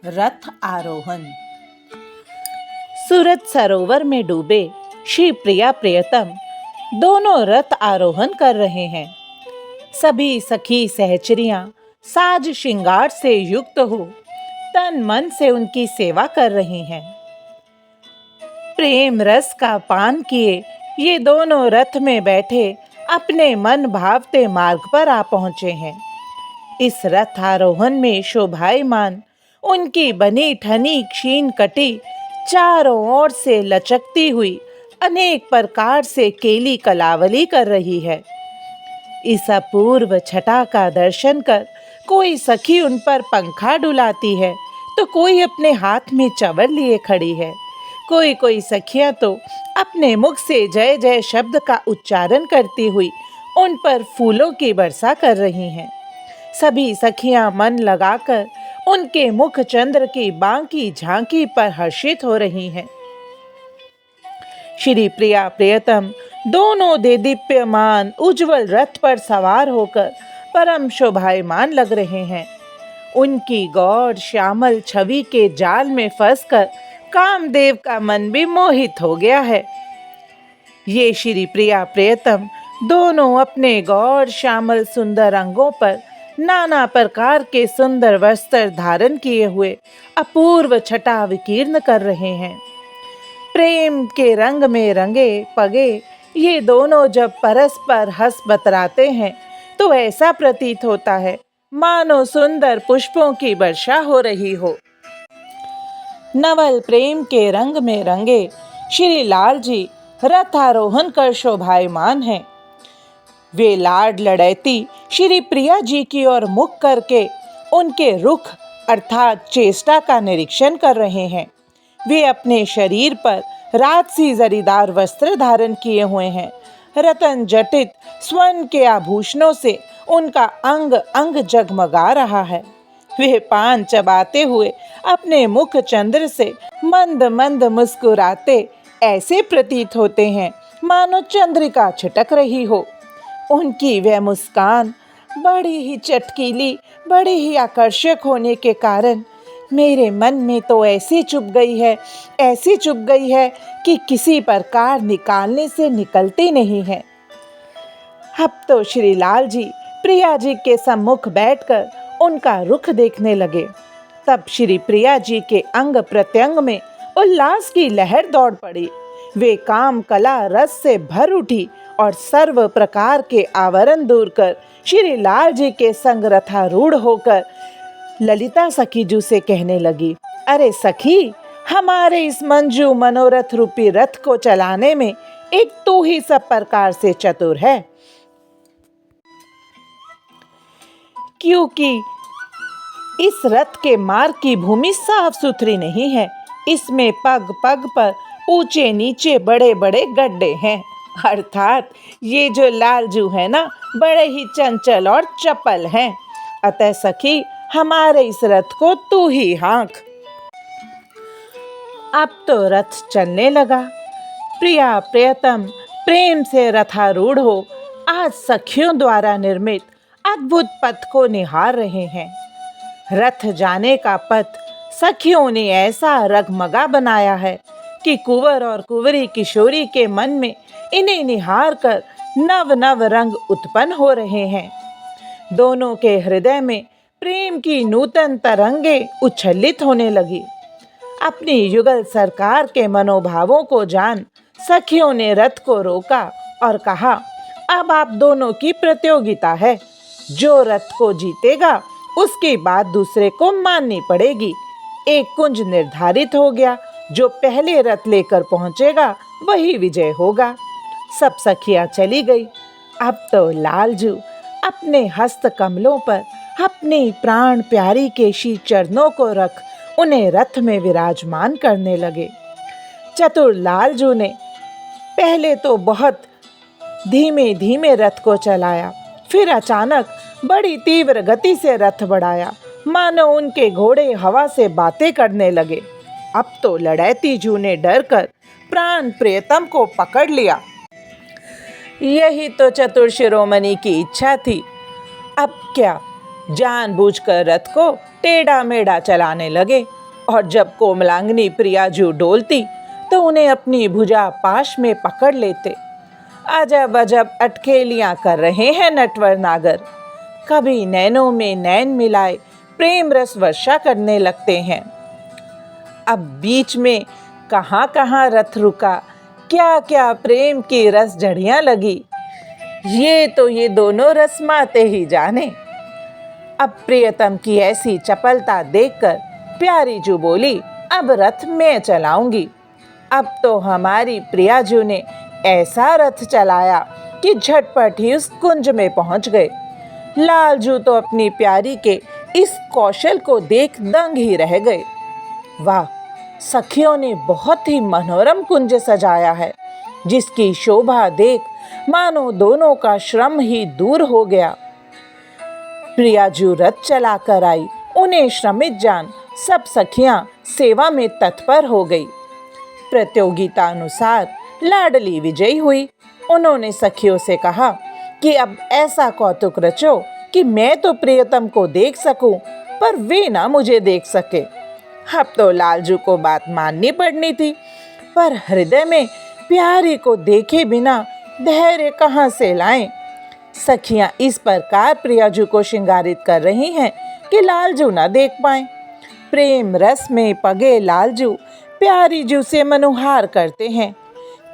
रथ आरोहण। सूरज सरोवर में डूबे श्री प्रिया प्रियतम दोनों रथ आरोहण कर रहे हैं। सभी सखी सहचरियां साज श्रृंगार से युक्त हो तन मन से उनकी सेवा कर रही हैं। प्रेम रस का पान किए ये दोनों रथ में बैठे अपने मन भावते मार्ग पर आ पहुंचे हैं। इस रथ आरोहण में शोभायमान उनकी बनी ठनी क्षीण कटी चारों ओर से लचकती हुई अनेक प्रकार से केली कलावली कर रही है। इस अपूर्व छटा का दर्शन कर कोई सखी उन पर पंखा डुलाती है तो कोई अपने हाथ में चवर लिए खड़ी है। कोई सखियां तो अपने मुख से जय जय शब्द का उच्चारण करती हुई उन पर फूलों की वर्षा कर रही हैं। सभी सखियां मन लगाकर उनके मुख चंद्र की बांकी झांकी पर हर्षित हो रही हैं। श्री प्रिया प्रियतम दोनों देदीप्यमान उज्जवल रथ पर सवार होकर परम शोभायमान लग रहे हैं। उनकी गौर श्यामल छवि के जाल में फंसकर कामदेव का मन भी मोहित हो गया है। ये श्री प्रिया प्रियतम दोनों अपने गौर श्यामल सुंदर अंगों पर नाना प्रकार के सुंदर वस्त्र धारण किए हुए अपूर्व छटा विकीर्ण कर रहे हैं। प्रेम के रंग में रंगे पगे ये दोनों जब परस्पर हंस बतराते हैं तो ऐसा प्रतीत होता है मानो सुंदर पुष्पों की वर्षा हो रही हो। नवल प्रेम के रंग में रंगे श्री लाल जी रथ आरोहण कर शोभायमान हैं। वे लाड लड़ैती श्री प्रिया जी की ओर मुख करके उनके रुख अर्थात चेष्टा का निरीक्षण कर रहे हैं। वे अपने शरीर पर राजसी जरीदार वस्त्र धारण किए हुए हैं। रतन जटित स्वर्ण के आभूषणों से उनका अंग अंग जगमगा रहा है। वे पान चबाते हुए अपने मुख चंद्र से मंद मंद मुस्कुराते ऐसे प्रतीत होते हैं मानो चंद्रिका छिटक रही हो। उनकी वह मुस्कान बड़ी ही चटकीली बड़ी ही आकर्षक होने के कारण मेरे मन में तो ऐसी चुभ गई है कि किसी प्रकार निकालने से निकलती नहीं है। अब तो श्री लाल जी प्रिया जी के सम्मुख बैठकर उनका रुख देखने लगे। तब श्री प्रिया जी के अंग प्रत्यंग में उल्लास की लहर दौड़ पड़ी। वे काम कला रस से भर उठी और सर्व प्रकार के आवरण दूर कर श्री लाल जी के संग रथारूढ़ होकर ललिता सखी जी से कहने लगी, अरे सखी, हमारे इस मंजू मनोरथ रूपी रथ को चलाने में एक तू ही सब प्रकार से चतुर है, क्योंकि इस रथ के मार्ग की भूमि साफ सुथरी नहीं है। इसमें पग पग पर ऊंचे नीचे बड़े बड़े गड्ढे हैं। अर्थात ये जो लालजू है ना, बड़े ही चंचल और चपल हैं। अतः सखी, हमारे इस रथ को तू ही हाँक। अब तो रथ चलने लगा। प्रिया प्रियतम प्रेम से रथारूढ़ हो आज सखियों द्वारा निर्मित अद्भुत पथ को निहार रहे हैं। रथ जाने का पथ सखियों ने ऐसा रगमगा बनाया है कि कुंवर और कुंवरी किशोरी के मन में इन्हें निहार कर नव नव रंग उत्पन्न हो रहे हैं। दोनों के हृदय में प्रेम की नूतन तरंगे उच्छलित होने लगी। अपनी युगल सरकार के मनोभावों को जान सखियों ने रथ को रोका और कहा, अब आप दोनों की प्रतियोगिता है। जो रथ को जीतेगा उसकी बात दूसरे को माननी पड़ेगी। एक कुंज निर्धारित हो गया, जो पहले रथ लेकर पहुंचेगा वही विजय होगा। सब सखियां चली गई। अब तो लालजू अपने हस्त कमलों पर अपनी प्राण प्यारी के श्री चरणों को रख उन्हें रथ में विराजमान करने लगे। चतुर लालजू ने पहले तो बहुत धीमे धीमे रथ को चलाया, फिर अचानक बड़ी तीव्र गति से रथ बढ़ाया, मानो उनके घोड़े हवा से बातें करने लगे। अब तो लड़ैती जू ने डरकर प्राण प्रियतम को पकड़ लिया। यही तो चतुर शिरोमणि की इच्छा थी। अब क्या, जानबूझकर रथ को टेढ़ा मेढ़ा चलाने लगे और जब कोमलांगनी प्रियाजू डोलती तो उन्हें अपनी भुजा पाश में पकड़ लेते। अजब अजब अटखेलियां कर रहे हैं नटवर नागर। कभी नैनों में नैन मिलाए प्रेम रस वर्षा करने लगते हैं। अब बीच में कहाँ कहाँ रथ रुका, क्या क्या प्रेम की रस झड़ियां लगी, ये दोनों रस्माते ही जाने। अब प्रियतम की ऐसी चपलता देखकर प्यारी जू बोली, अब रथ मैं चलाऊंगी। अब तो हमारी प्रियाजू ने ऐसा रथ चलाया कि झटपट ही उस कुंज में पहुंच गए। लालजू तो अपनी प्यारी के इस कौशल को देख दंग ही रह गए। वाह, सखियों ने बहुत ही मनोरम कुंज सजाया है, जिसकी शोभा देख मानो दोनों का श्रम ही दूर हो गया। प्रियाजू रथ चला कर आई, उन्हें श्रमित जान सब सखियां सेवा में तत्पर हो गई। प्रतियोगिता अनुसार लाडली विजयी हुई। उन्होंने सखियों से कहा कि अब ऐसा कौतुक रचो कि मैं तो प्रियतम को देख सकूं, पर वे ना मुझे देख सके। अब तो लालजू को बात माननी पड़नी थी, पर हृदय में प्यारी को देखे बिना धैर्य कहाँ से लाएं। सखियां इस प्रकार प्रियाजू को श्रृंगारित कर रही हैं कि लालजू ना देख पाए। प्रेम रस में पगे लालजू प्यारी जू से मनुहार करते हैं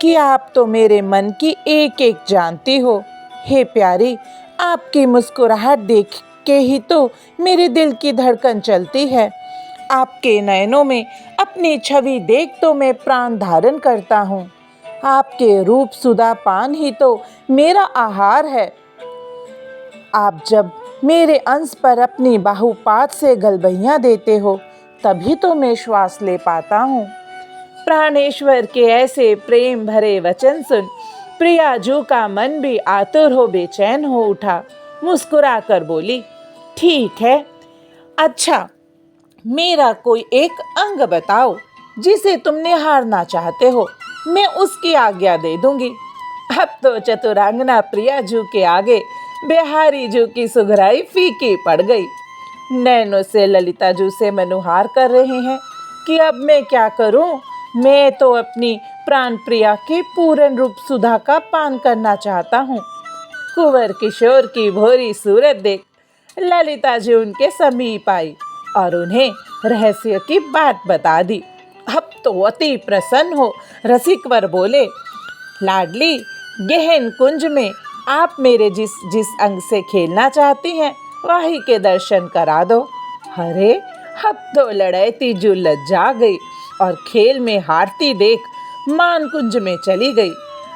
कि आप तो मेरे मन की एक एक जानती हो। हे प्यारी, आपकी मुस्कुराहट देख के ही तो मेरे दिल की धड़कन चलती है। आपके नयनों में अपनी छवि देख तो मैं प्राण धारण करता हूँ। आपके रूप सुधा पान ही तो मेरा आहार है। आप जब मेरे अंश पर अपनी बाहुपात से गलबैयाँ देते हो, तभी तो मैं श्वास ले पाता हूँ। प्राणेश्वर के ऐसे प्रेम भरे वचन सुन प्रियाजू का मन भी आतुर हो बेचैन हो उठा। मुस्कुरा कर बोली, ठीक है, अच्छा मेरा कोई एक अंग बताओ जिसे तुम निहारना चाहते हो, मैं उसकी आज्ञा दे दूंगी। अब तो चतुरांगना प्रियाजू के आगे बिहारी जू की सुघराई फीकी पड़ गई। नैनों से ललिता जू से मनुहार कर रहे हैं कि अब मैं क्या करूं। मैं तो अपनी प्राण प्रिया के पूर्ण रूप सुधा का पान करना चाहता हूँ। कुंवर किशोर की भोरी सूरत देख ललिता जी उनके समीप आई और उन्हें रहस्य की बात बता दी। अब तो अति प्रसन्न हो रसिकवर बोले, लाडली, गहन कुंज में आप मेरे जिस अंग से खेलना चाहती हैं वही के दर्शन करा दो। अरे, अब तो लड़ैती जू लज्जा गई और खेल में हारती देख मान कुंज में चली गई।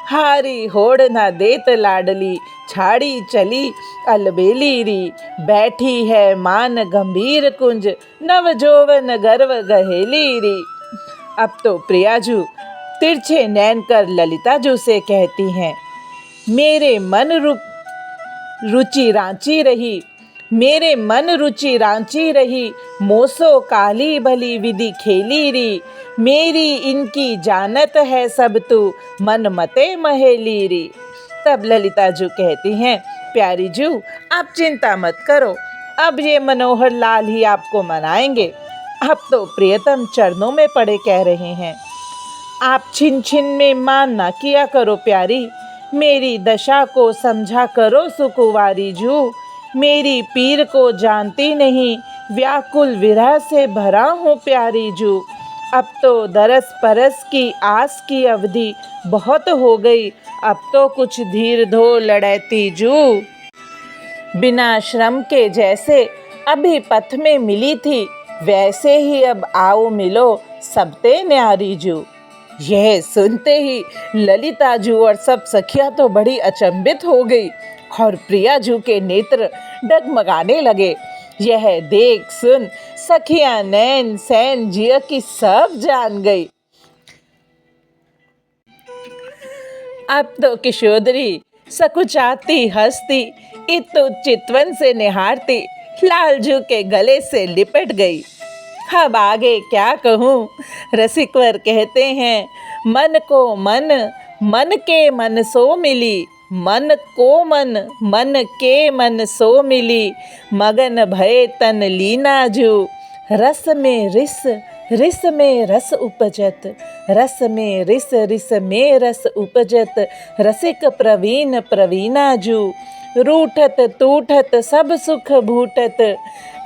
हारी होड़ न देत लाडली, छाड़ी चली अलबेली री, बैठी है मान गंभीर कुंज, नव जोवन गर्व गहेली री। अब तो प्रियाजू तिरछे नैन कर ललिता जू से कहती हैं, मेरे मन रुचि रांची रही, मेरे मन रुचि रांची रही, मोसो काली भली विधि खेली री, मेरी इनकी जानत है सब तू, मन मते महेली री। तब ललिता जू कहती हैं, प्यारी जू आप चिंता मत करो, अब ये मनोहर लाल ही आपको मनाएंगे। अब तो प्रियतम चरणों में पड़े कह रहे हैं, आप छिन छिन में मान ना किया करो प्यारी, मेरी दशा को समझा करो सुकुवारी जू, मेरी पीर को जानती नहीं, व्याकुल विरह से भरा हूँ प्यारी जू। अब तो दरस परस की आस की अवधि बहुत हो गई, अब तो कुछ धीर धो लड़ैती जू। बिना श्रम के जैसे अभी पथ में मिली थी, वैसे ही अब आओ मिलो सबते न्यारी जू। यह सुनते ही ललिता जू और सब सखियां तो बड़ी अचंभित हो गई और प्रिया जू के नेत्र डगमगाने लगे। यह देख सुन सखियां नैन सैन जिया की सब जान गई। अब तो किशोदरी सकुचाती हंसती इतु चितवन से निहारती लालजू के गले से लिपट गई। अब आगे क्या कहूँ। रसिकवर कहते हैं, मन को मन, मन के मन सो मिली, मन को मन के मन सो मिली, मगन भय तन लीना जू। रस में रिस रिस में रस उपजत, रस में रिस रिस में रस उपजत, रसिक प्रवीण प्रवीणा जू। रूठत टूठत सब सुख भूटत,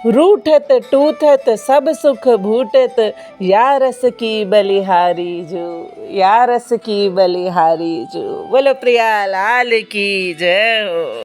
रूठत टूठत सब सुख भूटत, या रस की बलिहारी जो, या रस की बलिहारी जो। बोलो प्रिया लाल की जय हो।